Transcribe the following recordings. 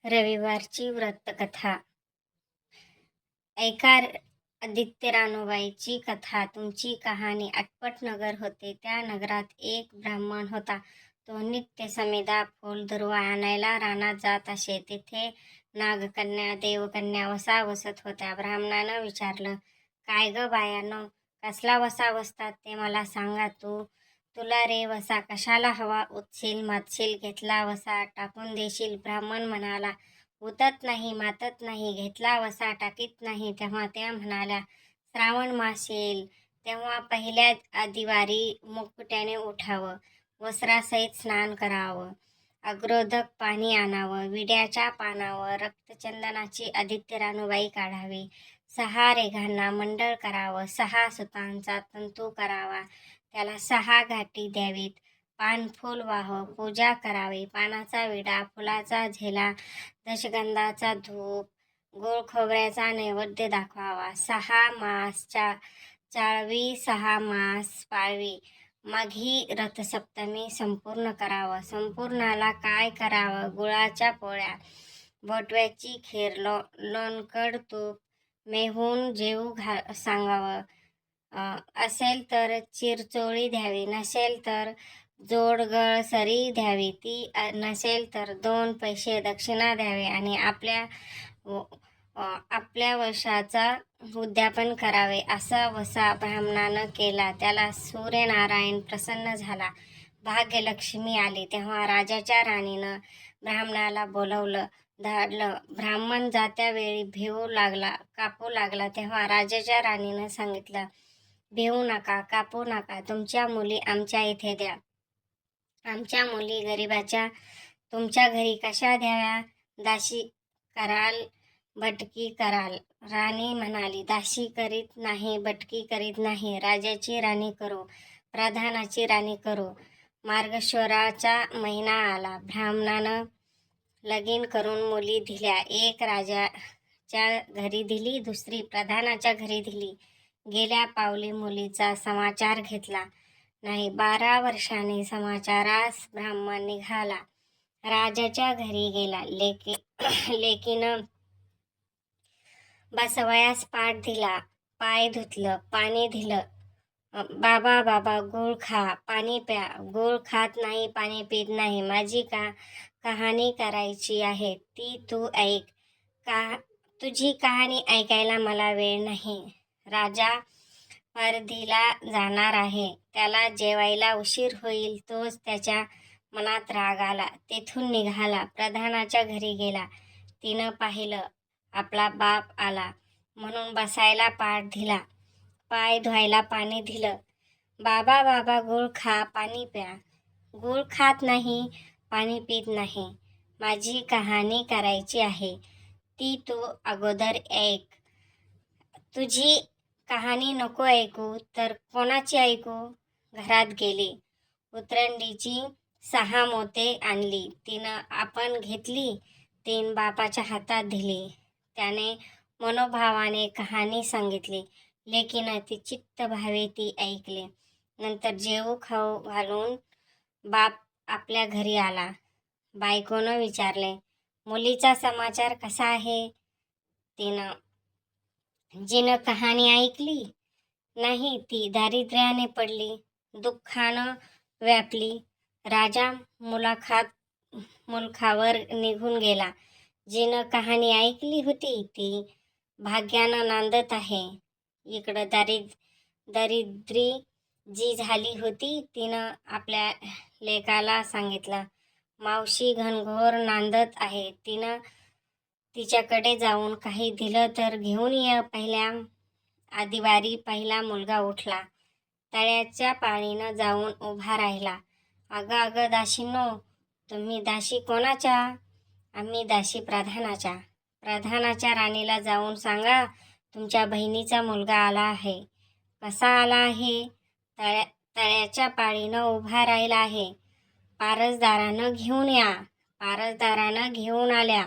रविवारची व्रतकथा. ऐका आदित्य रानूबाईची कथा. तुमची कहाणी. आटपट नगर होते. त्या नगरात एक ब्राह्मण होता. तो नित्य समिधा फूल दुर्वा आणायला रानात जात असे. तिथे नागकन्या देवकन्या वसा वसत होत्या. ब्राह्मणानं विचारलं, काय ग बायानो, कसला वसा वसतात ते मला सांगा. तुला रे वसा कशाला हवा? उठशील मातशील, घेतला वसा टाकून देशील. ब्राह्मण म्हणाला, उतत नाही मातत नाही, घेतला वसा टाकीत नाही. तेव्हा त्या म्हणाल्या, श्रावण मास येईल तेव्हा पहिल्या आदिवारी मुकुट्याने उठावं, वस्त्रासहित स्नान करावं, अग्रोदक पाणी आणावं, विड्याच्या पानावर रक्तचंदनाची आदित्य रानूबाई काढावी, 6 रेघांना मंडळ करावं, 6 सुतांचा तंतू करावा, त्याला 6 घाटी द्यावीत, पान फूल वाहावं, पूजा करावी, पानाचा विडा, फुलाचा झेला, दशगंधाचा धूप, गोड खोबऱ्याचा नैवेद्य दाखवावा, 6 मास चाळवी, 6 मास पाळवी, मग ही रथसप्तमी संपूर्ण करावं. संपूर्णाला काय करावं? गुळाच्या पोळ्या, बोटव्याची खीर, लोणकड तूप, मेहून जेवू सांगावं. असेल तर चिरचोळी द्यावी, नसेल तर जोडगळ सरी द्यावी, ती नसेल तर 2 पैसे दक्षिणा द्यावे आणि आपल्या वशाचा उद्यापन करावे. असा वसा ब्राह्मणानं केला. त्याला सूर्यनारायण प्रसन्न झाला. भाग्यलक्ष्मी आली. तेव्हा राजाच्या राणीनं ब्राह्मणाला बोलवलं, धाडलं. ब्राह्मण जात्या वेळी कापू लागला. तेव्हा राजाच्या राणीनं सांगितलं, भिवू नका, कापू नका, तुमच्या मुली आमच्या इथे द्या. आमच्या मुली गरिबाच्या तुमच्या घरी कशा द्याव्या? दासी कराल, भटकी कराल. राणी म्हणाली, दासी करीत नाही, भटकी करीत नाही, राजाची राणी करू, प्रधानाची राणी करू. मार्गशिराचा महिना आला. ब्राह्मणानं लगीन करून मुली दिल्या. एक राजाच्या घरी दिली, दुसरी प्रधानाच्या घरी दिली. गेल्या पावली मुलीचा समाचार घेतला नाही. 12 वर्षांनी समाचारास ब्राह्मण निघाला. राजाच्या घरी गेला. लेकीनं बसवयास पाठ दिला, पाय धुतलं, पाणी दिलं. बाबा बाबा, गूळ खा, पाणी प्या. गूळ खात नाही, पाणी पित नाही. माझी कहाणी करायची आहे, ती तू ऐक. तुझी कहाणी ऐकायला मला वेळ नाही. राजा परधीला जाणार आहे. त्याला जेवायला उशीर होईल. तोच त्याच्या मनात राग आला. तेथून निघाला. प्रधानाच्या घरी गेला. तिनं पाहिलं, आपला बाप आला म्हणून बसायला पाठ दिला, पाय धुवायला पाणी दिलं. बाबा बाबा, गूळ खा, पाणी प्या. गूळ खात नाही, पाणी पित नाही. माझी कहाणी करायची आहे, ती तू अगोदर ऐक. तुझी कहाणी नको ऐकू तर कोणाची ऐकू? घरात गेली. उतरंडीची 6 मोते आणली. तिनं आपण घेतली. 3 बापाच्या हातात दिली. त्याने मनोभावाने कहाणी सांगितली. लेकीनं ती चित्त भावे ती ऐकली. नंतर जेवू खाऊ घालून बाप आपल्या घरी आला. बायकोनं विचारले, मुलीचा समाचार कसा आहे? जिनं कहाणी ऐकली नाही ती दारिद्र्याने पडली, दुःखानं व्यापली. राजा मुलखावर निघून गेला. जिनं कहाणी ऐकली होती ती भाग्यानं नांदत आहे. इकडं दारिद्री जी झाली होती तिनं आपल्या लेकाला सांगितलं, मावशी घनघोर नांदत आहे. तिनं तिच्याकडे जाऊन काही दिलं तर घेऊन ये. पहिल्या आदिवारी पहिला मुलगा उठला. तळ्याच्या पाळीनं जाऊन उभा राहिला. अगं दासींनो, तुम्ही दासी कोणाच्या? आम्ही दासी प्रधानाच्या. प्रधानाच्या राणीला जाऊन सांगा, तुमच्या बहिणीचा मुलगा आला आहे. कसा आला आहे? तळ्याच्या पाळीनं उभा राहिला आहे. पारसदारानं घेऊन या. पारसदारानं घेऊन आल्या.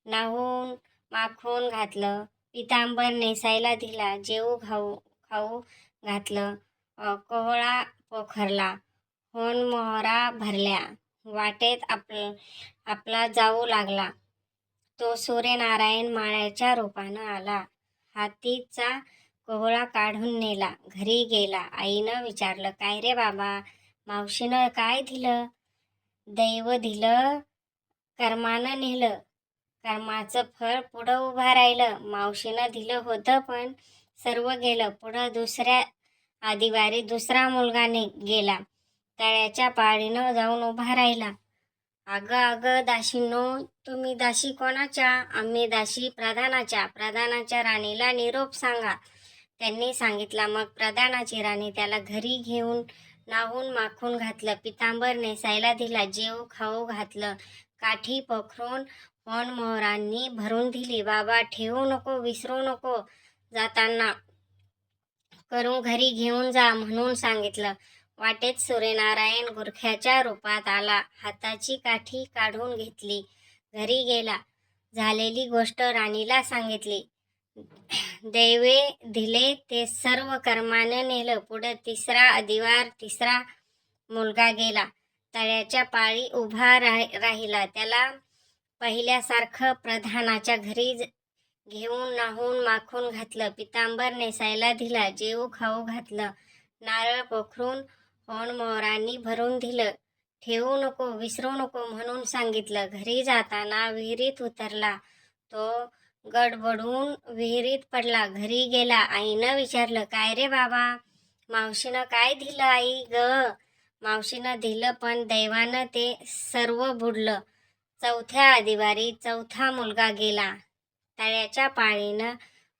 नाहून माखून घातलं, पितांबर नेसायला दिला, जेवू खाऊ घातलं, कोहळा पोखरला, होन मोहरा भरल्या. वाटेत आपला जाऊ लागला. तो सूर्यनारायण माळ्याच्या रूपानं आला. हातीचा कोहळा काढून नेला. घरी गेला. आईनं विचारलं, काय रे बाबा, मावशीनं काय दिलं? दैव दिलं, कर्मानं नेलं. कर्माचं फळ पुढं उभं राहिलं. मावशीनं दिलं होतं पण सर्व गेलं. पुढं दुसऱ्या आदिवारी दुसरा मुलगा गेला. तळ्याच्या पाळीनं जाऊन उभा राहिला. अगं अगं दासींनो, तुम्ही दासी कोणाच्या? आम्ही दासी प्रधानाच्या. प्रधानाच्या राणीला निरोप सांगा. त्यांनी सांगितला. मग प्रधानाची राणी त्याला घरी घेऊन नाहून माखून घातलं. पितांबर नेसायला दिला. जेव खाऊ घातलं. काठी पोखरून मोहरांनी भरून दिली. बाबा ठेवू नको, विसरू नको, जाताना करून घरी घेऊन जा म्हणून सांगितलं. वाटेत सूर्यनारायण गुरख्याच्या रूपात आला. हाताची काठी काढून घेतली. घरी गेला. झालेली गोष्ट राणीला सांगितली. दैवे दिले ते सर्व कर्माने नेलं. पुढे तिसरा अधिवार तिसरा मुलगा गेला. तळ्याच्या पाळी उभा राहिला. त्याला पहिल्यासारखं प्रधानाच्या घरी घेऊन नाहून माखून घातलं. पितांबर नेसायला दिला. जेवू खाऊ घातलं. नारळ पोखरून मोहरांनी भरून दिलं. ठेवू नको, विसरू नको म्हणून सांगितलं. घरी जाताना विहिरीत उतरला. तो गडबडून विहिरीत पडला. घरी गेला. आईनं विचारलं, काय रे बाबा, मावशीनं काय दिलं? आई ग, मावशीनं दिलं पण दैवानं ते सर्व बुडलं. चौथ्या आदिवारी चौथा मुलगा गेला. तळ्याच्या पाळीनं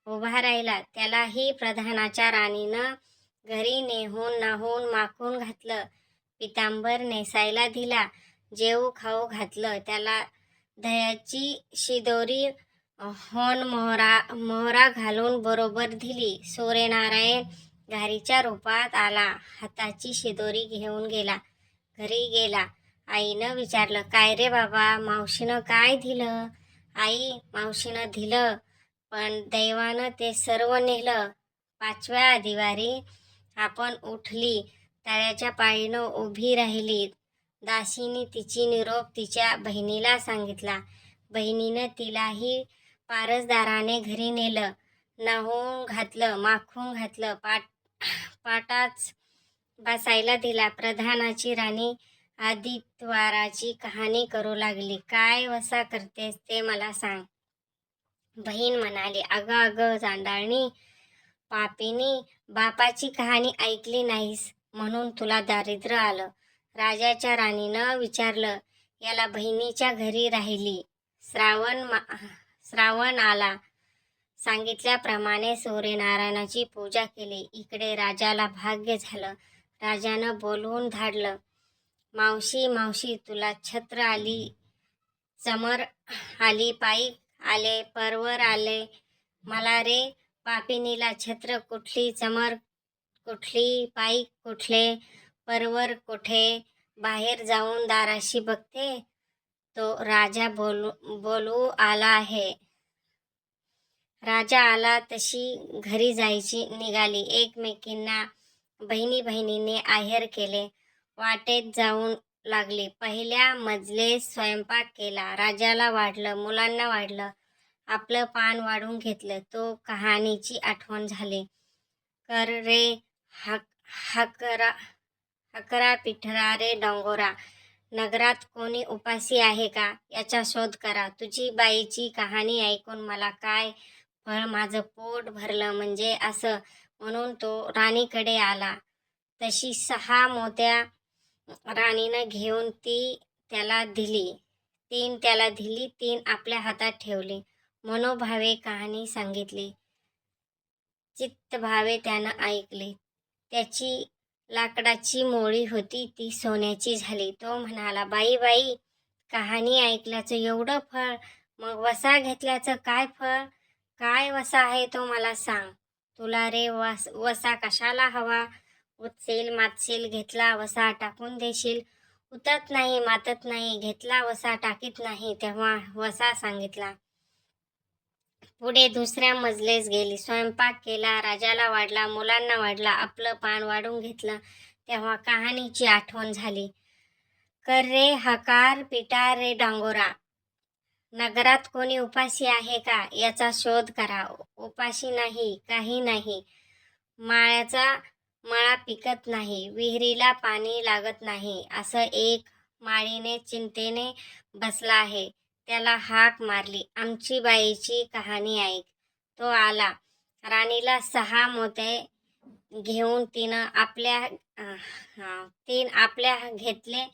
उभा राहिला. त्यालाही प्रधानाच्या राणीनं घरी नेहून नाहून माखून घातलं. पितांबर नेसायला दिला. जेवू खाऊ घातलं. त्याला दह्याची शिदोरी मोहरा घालून बरोबर दिली. सूर्यनारायण घारीच्या रूपात आला. हाताची शिदोरी घेऊन गेला. घरी गेला. आईनं विचारलं, काय रे बाबा, मावशीनं काय दिलं? आई, मावशीनं दिलं पण दैवानं ते सर्व नेलं. पाचव्या आदिवारी आपण उठली. तळ्याच्या पाळीनं उभी राहिली. दासीने तिची निरोप तिच्या बहिणीला सांगितला. बहिणीनं तिलाही पारसदाराने घरी नेलं. नाहून घातलं, माखून घातलं. पाटाच बसायला दिला. प्रधानाची राणी आदित्यवाराची कहाणी करू लागली. काय वसा करतेस ते मला सांग. बहीण म्हणाली, अगं अगं चांडाळणी, पापिनी, बापाची कहाणी ऐकली नाहीस म्हणून तुला दारिद्र्य आलं. राजाच्या राणीनं विचारलं. याला बहिणीच्या घरी राहिली. श्रावण आला. सांगितल्याप्रमाणे सूर्यनारायणाची पूजा केली. इकडे राजाला भाग्य झालं. राजानं बोलवून धाडलं. मावशी मावशी, तुला छत्र आली, चमर आली, पाईक आले, परवर आले. मला रे पापिनीला छत्र कुठली, चमर कुठली, पाईक कुठले, परवर कुठे? बाहेर जाऊन दाराशी बघते तो राजा बोलू आला आहे. राजा आला तशी घरी जायची निघाली. एकमेकींना बहिणीने आहेर केले. वाटेत जाऊन लागली. पहिल्या मजले स्वयंपाक केला. राजाला वाढलं, मुलांना वाढलं. आपलं पान वाढून घेतलं. तो कहाणीची आठवण झाली. कर रे हकरा पिठरा रे डोंगरा, नगरात कोणी उपासी आहे का, याचा शोध करा. तुझी बाईची कहाणी ऐकून मला काय फळ, माझं पोट भरलं म्हणजे असं म्हणून तो राणीकडे आला. तशी 6 मोत्या राणीनं घेऊन ती त्याला दिली. 3 त्याला दिली, 3 आपल्या हातात ठेवली. मनोभावे कहाणी सांगितली. चित्तभावे त्यानं ऐकले. त्याची लाकडाची मोळी होती ती सोन्याची झाली. तो म्हणाला, बाई, कहाणी ऐकल्याचं एवढं फळ, मग वसा घेतल्याचं काय फळ? काय वसा आहे तो मला सांग. तुला रे वसा कशाला हवा? उतसेल मातसेल, घेतला वसा टाकून देशील. उतत नाही, मातत नाही, घेतला वसा टाकीत नाही. तेव्हा वसा सांगितला. पुढे दुसऱ्या मजलेस गेली. स्वयंपाक केला. राजाला वाढला, मुलांना वाढला. आपलं पान वाढून घेतलं. तेव्हा कहाणीची आठवण झाली. कर रे हकार पिटा रे डांगोरा, नगरात कोणी उपाशी आहे का याचा शोध करा. उपाशी नाही, काही नाही. माळ्याचा मळा पिकत नाही, विहिरीला पाणी लागत नाही, असं एक माळीने चिंतेने बसला आहे. त्याला हाक मारली, आमची बाईची कहाणी ऐक. तो आला. राणीला 6 मोते घेऊन तीन आपल्या घेतले,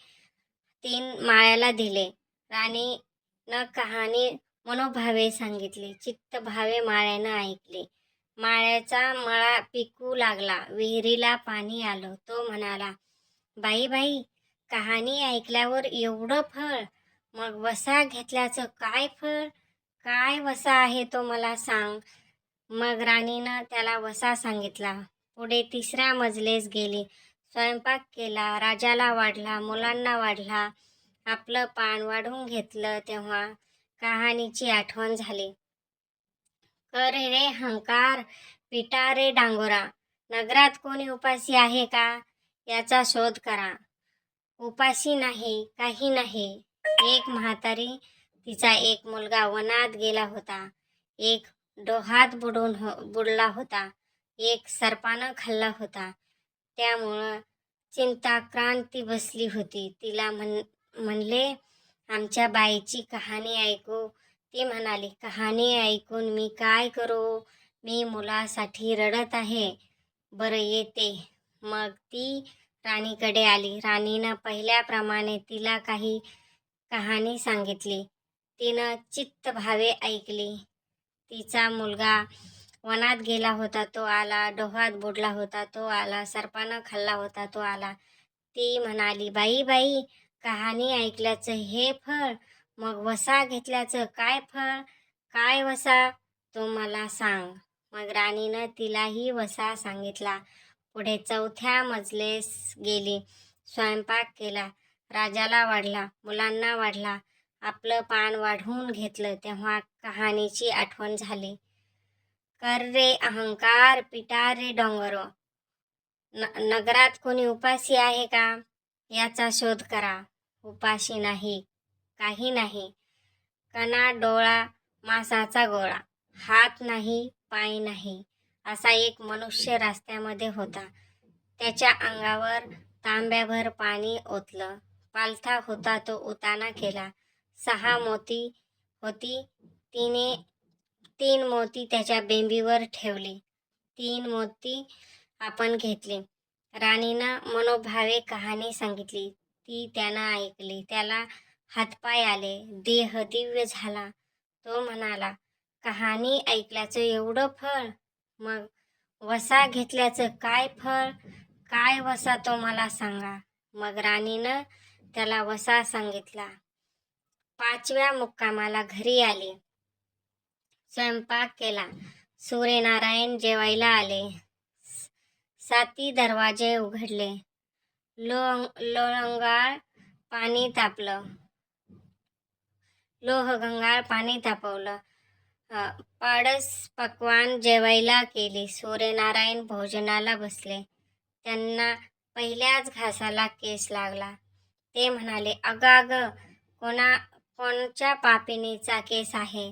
3 माळ्याला दिले. राणीनं कहाणी मनोभावे सांगितली. चित्तभावे माळ्यानं ऐकले. माळ्याचा मळा पिकू लागला, विहिरीला पाणी आलं. तो म्हणाला, बाई बाई, कहाणी ऐकल्यावर एवढं फळ, मग वसा घेतल्याचं काय फळ? काय वसा आहे तो मला सांग. मग राणीनं त्याला वसा सांगितला. पुढे 3ऱ्या मजलेस गेली. स्वयंपाक केला, राजाला वाढला, मुलांना वाढला. आपलं पान वाढून घेतलं तेव्हा कहाणीची आठवण झाली. कर रे हंकार, पिटा रे डांगोरा. नगरात कोणी उपाशी आहे का याचा शोध करा. उपाशी नाही, काही नाही. एक म्हातारी, तिचा एक मुलगा वनात गेला होता. एक डोहात बुडला होता. एक सर्पानं खाल्ला होता. त्यामुळं चिंताक्रांती बसली होती. तिला म्हणले, आमच्या बाईची कहाणी ऐकू. ती म्हणाली, कहाणी ऐकून मी काय करू? मी मुलासाठी रडत आहे. बरं येते. मग ती राणीकडे आली. राणीनं पहिल्याप्रमाणे तिला काही कहाणी सांगितली. तिनं चित्तभावे ऐकली. तिचा मुलगा वनात गेला होता, तो आला. डोहात बुडला होता, तो आला. सर्पानं खाल्ला होता, तो आला. ती म्हणाली, बाई बाई, कहाणी ऐकल्याचं हे फळ, मग वसा घेतल्याचं काय फळ? काय वसा तो मला सांग. मग राणीनं तिलाही वसा सांगितला. पुढे 4थ्या मजलेस गेली. स्वयंपाक केला, राजाला वाढला, मुलांना वाढला. आपलं पान वाढवून घेतलं तेव्हा कहाणीची आठवण झाली. कर रे अहंकार, पिटा रे डोंगर. नगरात कोणी उपाशी आहे का याचा शोध करा. उपाशी नाही, काही नाही. कणा डोळा मासाचा गोळा, हात नाही, पाय नाही, असा एक मनुष्य रस्त्यामध्ये होता. त्याच्या अंगावर तांब्याभर पाणी ओतलं. पालथा होता, तो उताना केला. 6 मोती होती, 3 मोती त्याच्या बेंबीवर ठेवली. 3 मोती आपण घेतले. राणीनं मनोभावे कहाणी सांगितली. ती त्यानं ऐकली. त्याला हातपाय आले, देह दिव्य झाला. तो म्हणाला, कहाणी ऐकल्याचं एवढं फळ, मग वसा घेतल्याचं काय फळ? काय वसा तो मला सांगा. मग राणीनं त्याला वसा सांगितला. 5व्या मुक्कामाला घरी आली. स्वयंपाक केला. सूर्यनारायण जेवायला आले. 7 दरवाजे उघडले. लोहगंगाळ पाणी तापवलं. पाडस पक्वान जेवायला केली. सूर्यनारायण भोजनाला बसले. त्यांना पहिल्याच घासाला केस लागला. ते म्हणाले, अगाग, कोणच्या पापिनीचा केस आहे?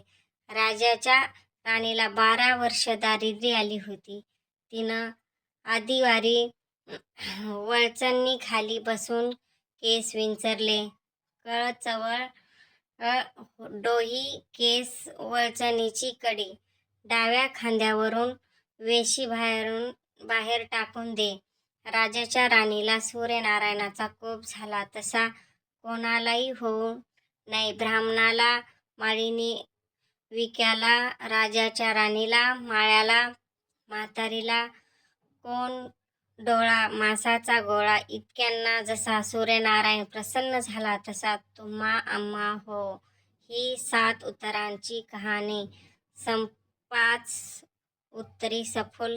राजाच्या राणीला 12 वर्ष दारिद्र्य आली होती. तिनं आदिवारी वळचणी खाली बसून केस विंचरले. कळचवळ डोही केस वळचणीची कडी, डाव्या खांद्यावरून वेशी बाहेर टाकून दे. राजाच्या राणीला सूर्यनारायणाचा कोप झाला तसा कोणालाही होऊ नये. ब्राह्मणाला, माळीनी, विक्याला, राजाच्या राणीला, माळ्याला, म्हातारीला, कोण डोळा मासाचा गोळा इतक्यांना जसा सूर्यनारायण प्रसन्न झाला तसा तुम्हा आम्हा हो. ही 7 उत्तरांची कहाणी. 5 उत्तरी सफोल